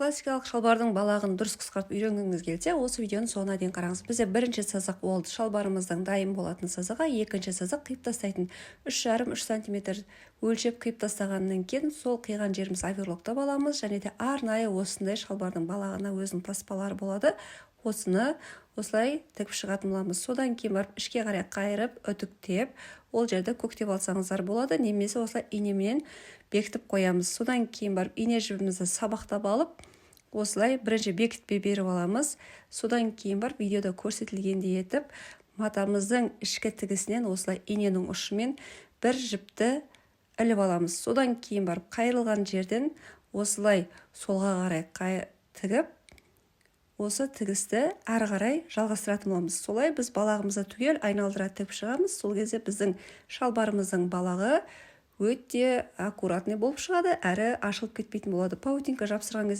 Классикалық шалбардың балағын дұрыс қысқартып үйренгіңіз келсе, осы видеоны соңына дейін қараңыз. Бізде бірінші сызық ол шалбарымыздың дайын болатын сызығы, екінші сызық қиып тастайтын 3,5-3 см өлшеп қиып тастағаннан кейін сол қиған жеріміз оверлокта аламыз, және де арнайы осындай шалбардың балағына өзінің таспалары болады. Осыны осылай тігіп шығатын боламыз. Содан кейін барып ішке қарай қайырып, үтіктеп, ол жерді көктеп алсаңыздар болады, немесе осылай инемен бекітіп қоямыз. Содан кейін барып ине жібімізді сабақтап алып, осылай бірінші бекітпе беріп аламыз. Содан кейін барып видеода көрсетілгендей етіп, матамыздың ішкі тігісінен осылай иненің ұшымен бір жіпті іліп аламыз. Содан кейін барып қайырылған жерден осылай солға қарай тігіп, осы тігісті әрі қарай жалғастыратын боламыз. Солай біз балағымызды түгел айналдыра тігіп шығамыз. Сол кезде біздің шалбарымыздың балағы өте аккуратный болып шығады, әрі ашылып кетпейтін болады. Паутинка жапсырған кезде